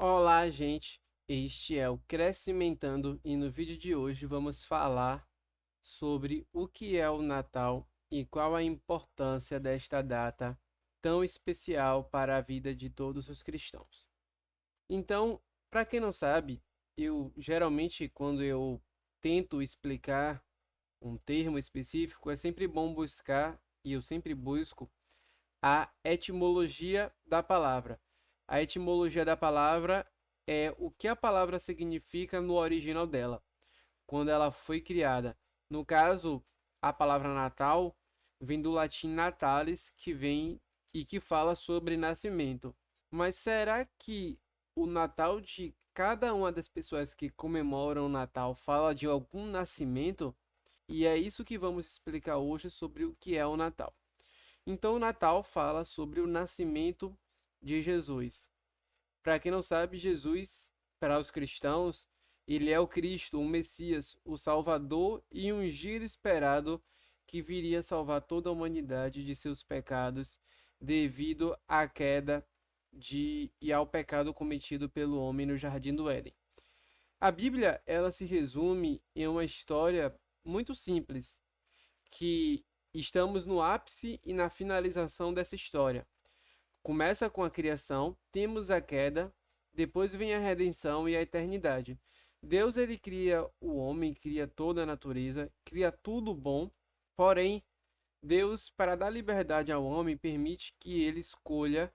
Olá, gente. Este é o Crescimentando e no vídeo de hoje vamos falar sobre o que é o Natal e qual a importância desta data tão especial para a vida de todos os cristãos. Então, para quem não sabe, eu geralmente quando eu tento explicar um termo específico, é sempre bom buscar, e eu sempre busco a etimologia da palavra. A etimologia da palavra é o que a palavra significa no original dela, quando ela foi criada. No caso, a palavra Natal vem do latim natalis, que vem e que fala sobre nascimento. Mas será que o Natal de cada uma das pessoas que comemoram o Natal fala de algum nascimento? E é isso que vamos explicar hoje sobre o que é o Natal. Então, o Natal fala sobre o nascimento de Jesus. Para quem não sabe, Jesus, para os cristãos, ele é o Cristo, o Messias, o Salvador e ungido esperado que viria salvar toda a humanidade de seus pecados devido à queda e ao pecado cometido pelo homem no jardim do Éden. A Bíblia, ela se resume em uma história muito simples, que estamos no ápice e na finalização dessa história. Começa com a criação, temos a queda, depois vem a redenção e a eternidade. Deus ele cria o homem, cria toda a natureza, cria tudo bom, porém Deus, para dar liberdade ao homem, permite que ele escolha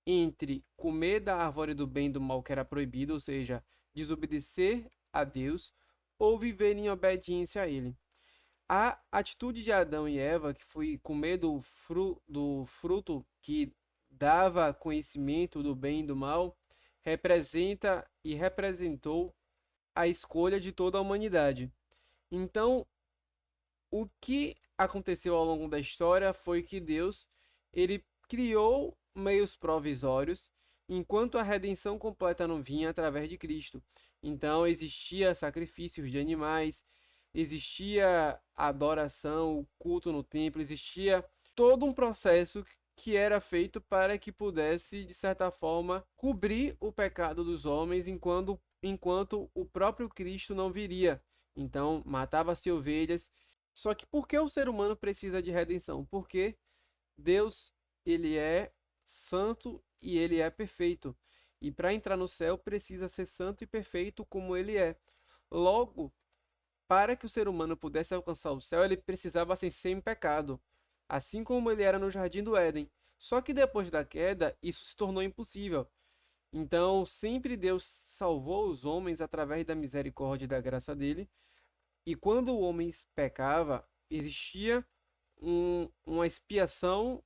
entre comer da árvore do bem e do mal que era proibido, ou seja, desobedecer a Deus, ou viver em obediência a ele. A atitude de Adão e Eva, que foi comer do fruto que dava conhecimento do bem e do mal, representa e representou a escolha de toda a humanidade. Então, o que aconteceu ao longo da história foi que Deus ele criou meios provisórios enquanto a redenção completa não vinha através de Cristo. Então existia sacrifícios de animais, existia adoração, o culto no templo, existia todo um processo que era feito para que pudesse, de certa forma, cobrir o pecado dos homens enquanto o próprio Cristo não viria. Então, matava-se ovelhas. Só que por que o ser humano precisa de redenção? Porque Deus, ele é santo e ele é perfeito. E para entrar no céu precisa ser santo e perfeito como ele é. Logo, para que o ser humano pudesse alcançar o céu, ele precisava ser sem pecado, assim como ele era no jardim do Éden. Só que depois da queda, isso se tornou impossível. Então, sempre Deus salvou os homens através da misericórdia e da graça dele, e quando o homem pecava, existia uma expiação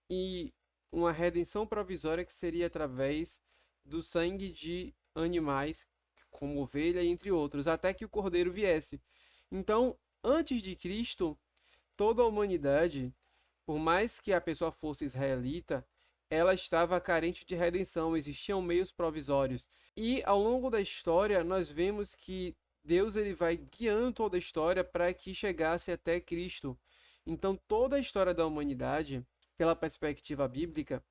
e uma redenção provisória que seria através do sangue de animais, como ovelha, entre outros, até que o cordeiro viesse. Então, antes de Cristo, toda a humanidade, por mais que a pessoa fosse israelita, ela estava carente de redenção, existiam meios provisórios. E ao longo da história, nós vemos que Deus ele vai guiando toda a história para que chegasse até Cristo. Então, toda a história da humanidade, pela perspectiva bíblica,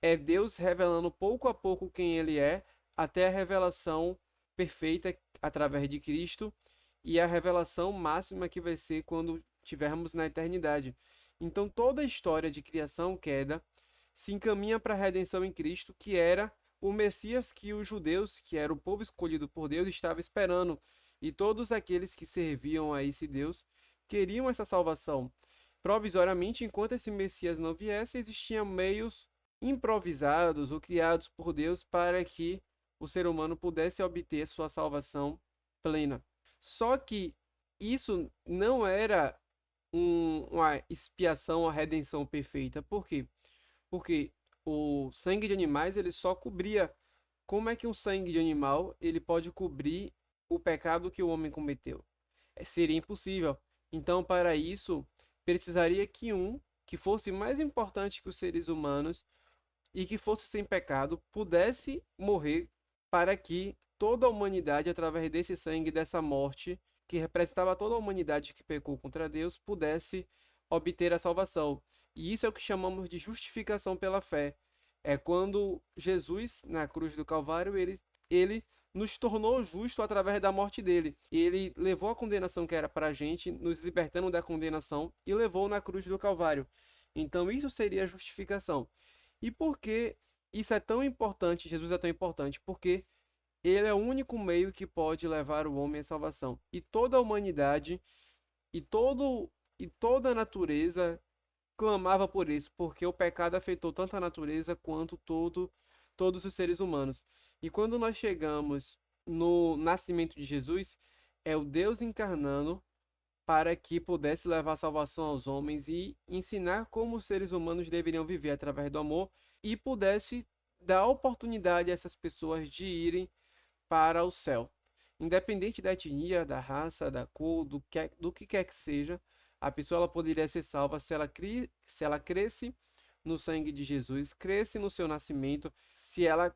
é Deus revelando pouco a pouco quem ele é, até a revelação perfeita através de Cristo e a revelação máxima que vai ser quando tivermos na eternidade. Então toda a história de criação, queda, se encaminha para a redenção em Cristo, que era o Messias que os judeus, que era o povo escolhido por Deus, estavam esperando. E todos aqueles que serviam a esse Deus queriam essa salvação. Provisoriamente, enquanto esse Messias não viesse, existiam meios improvisados ou criados por Deus para que o ser humano pudesse obter sua salvação plena. Só que isso não era uma expiação, uma redenção perfeita. Por quê? Porque o sangue de animais ele só cobria. Como é que um sangue de animal ele pode cobrir o pecado que o homem cometeu? Seria impossível. Então, para isso, precisaria que um que fosse mais importante que os seres humanos e que fosse sem pecado pudesse morrer para que toda a humanidade, através desse sangue, dessa morte, que representava toda a humanidade que pecou contra Deus, pudesse obter a salvação. E isso é o que chamamos de justificação pela fé. É quando Jesus, na cruz do Calvário, ele nos tornou justo através da morte dele. Ele levou a condenação que era para a gente, nos libertando da condenação, e levou na cruz do Calvário. Então, isso seria a justificação. E por que isso é tão importante, Jesus é tão importante? Porque ele é o único meio que pode levar o homem à salvação. E toda a humanidade e, e toda a natureza clamava por isso, porque o pecado afetou tanto a natureza quanto todos os seres humanos. E quando nós chegamos no nascimento de Jesus, é o Deus encarnando para que pudesse levar salvação aos homens e ensinar como os seres humanos deveriam viver através do amor e pudesse dar oportunidade a essas pessoas de irem para o céu. Independente da etnia, da raça, da cor, do que quer que seja, a pessoa ela poderia ser salva se ela cresce no sangue de Jesus, cresce no seu nascimento, se ela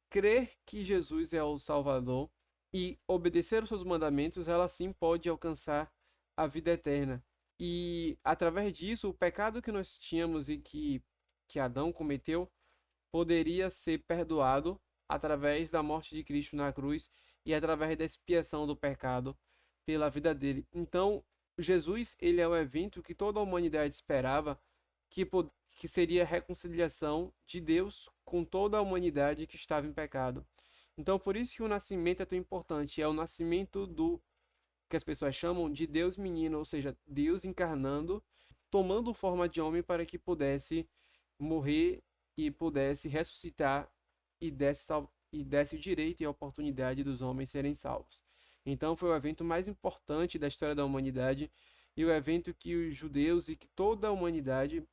crer que Jesus é o Salvador e obedecer os seus mandamentos, ela sim pode alcançar a vida eterna. E através disso, o pecado que nós tínhamos e que Adão cometeu poderia ser perdoado através da morte de Cristo na cruz e através da expiação do pecado pela vida dele. Então, Jesus, ele é o evento que toda a humanidade esperava, que seria a reconciliação de Deus com toda a humanidade que estava em pecado. Então, por isso que o nascimento é tão importante, é o nascimento do que as pessoas chamam de Deus menino, ou seja, Deus encarnando, tomando forma de homem para que pudesse morrer e pudesse ressuscitar e desse o direito e a oportunidade dos homens serem salvos. Então foi o evento mais importante da história da humanidade e o evento que os judeus e que toda a humanidade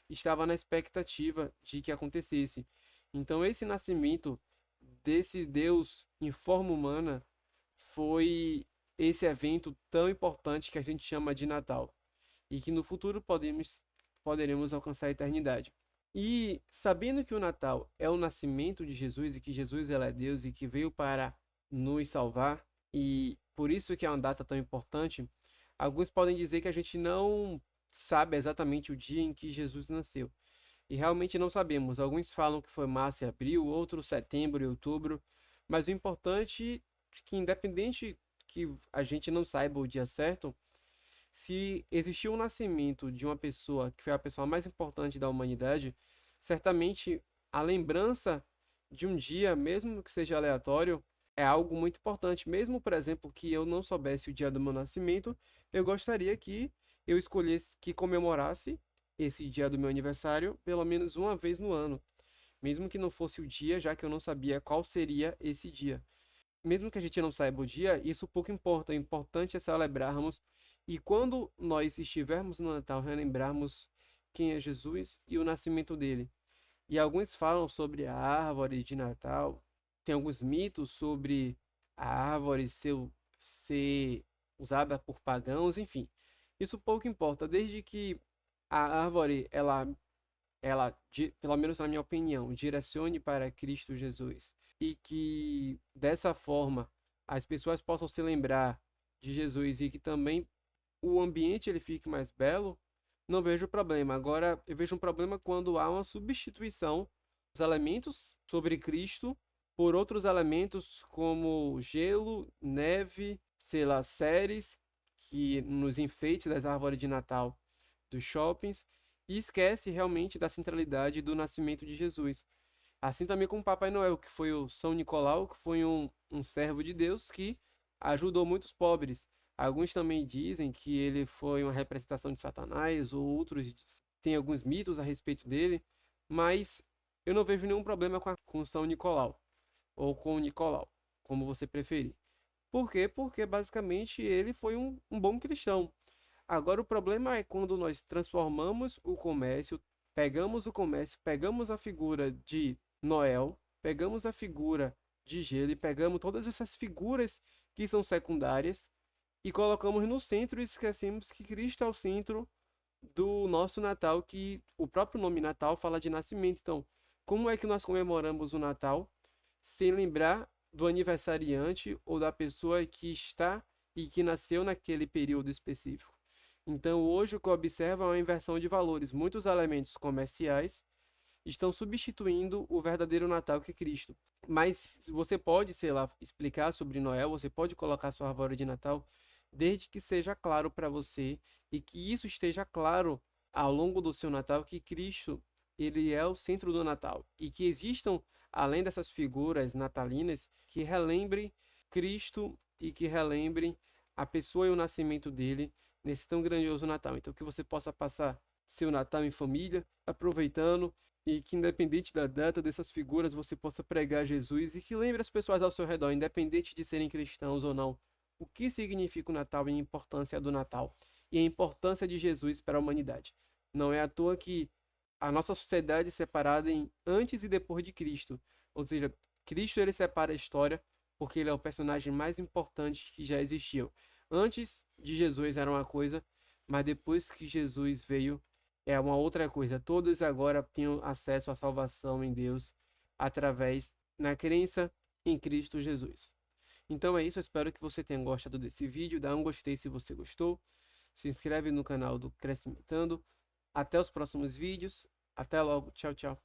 estava na expectativa de que acontecesse. Então esse nascimento desse Deus em forma humana foi esse evento tão importante que a gente chama de Natal e que no futuro poderemos alcançar a eternidade. E sabendo que o Natal é o nascimento de Jesus e que Jesus ela é Deus e que veio para nos salvar, e por isso que é uma data tão importante, alguns podem dizer que a gente não sabe exatamente o dia em que Jesus nasceu. E realmente não sabemos. Alguns falam que foi março e abril, outros setembro e outubro, mas o importante é que independente que a gente não saiba o dia certo, se existiu o nascimento de uma pessoa que foi a pessoa mais importante da humanidade, certamente a lembrança de um dia, mesmo que seja aleatório, é algo muito importante. Mesmo, por exemplo, que eu não soubesse o dia do meu nascimento, eu gostaria que eu escolhesse que comemorasse esse dia do meu aniversário pelo menos uma vez no ano, mesmo que não fosse o dia, já que eu não sabia qual seria esse dia. Mesmo que a gente não saiba o dia, isso pouco importa. O importante é celebrarmos e quando nós estivermos no Natal, relembrarmos quem é Jesus e o nascimento dele. E alguns falam sobre a árvore de Natal, tem alguns mitos sobre a árvore ser usada por pagãos, enfim. Isso pouco importa, desde que a árvore, pelo menos na minha opinião, direcione para Cristo Jesus e que dessa forma as pessoas possam se lembrar de Jesus e que também o ambiente ele fique mais belo, não vejo problema. Agora, eu vejo um problema quando há uma substituição dos elementos sobre Cristo por outros elementos como gelo, neve, sei lá, séries que nos enfeites das árvores de Natal dos shoppings e esquece realmente da centralidade do nascimento de Jesus. Assim também com o Papai Noel, que foi o São Nicolau, que foi um servo de Deus que ajudou muitos pobres. Alguns também dizem que ele foi uma representação de Satanás, ou outros têm alguns mitos a respeito dele, mas eu não vejo nenhum problema com São Nicolau, ou com o Nicolau, como você preferir. Por quê? Porque basicamente ele foi um bom cristão. Agora o problema é quando nós transformamos o comércio, pegamos a figura de Noel, pegamos a figura de gelo e pegamos todas essas figuras que são secundárias e colocamos no centro e esquecemos que Cristo é o centro do nosso Natal, que o próprio nome Natal fala de nascimento. Então, como é que nós comemoramos o Natal sem lembrar do aniversariante ou da pessoa que está e que nasceu naquele período específico? Então, hoje o que eu observo é uma inversão de valores. Muitos elementos comerciais estão substituindo o verdadeiro Natal que é Cristo. Mas você pode, sei lá, explicar sobre Noel, você pode colocar sua árvore de Natal, desde que seja claro para você e que isso esteja claro ao longo do seu Natal que Cristo, ele é o centro do Natal e que existam, além dessas figuras natalinas, que relembrem Cristo e que relembrem a pessoa e o nascimento dele nesse tão grandioso Natal. Então, que você possa passar seu Natal em família, aproveitando, e que independente da data dessas figuras você possa pregar Jesus e que lembre as pessoas ao seu redor, independente de serem cristãos ou não, o que significa o Natal e a importância do Natal e a importância de Jesus para a humanidade. Não é à toa que a nossa sociedade é separada em antes e depois de Cristo, ou seja, Cristo ele separa a história porque ele é o personagem mais importante que já existiu. Antes de Jesus era uma coisa, mas depois que Jesus veio é uma outra coisa. Todos agora têm acesso à salvação em Deus através na crença em Cristo Jesus. Então é isso, eu espero que você tenha gostado desse vídeo. Dá um gostei se você gostou. Se inscreve no canal do Crescimentando. Até os próximos vídeos. Até logo. Tchau, tchau.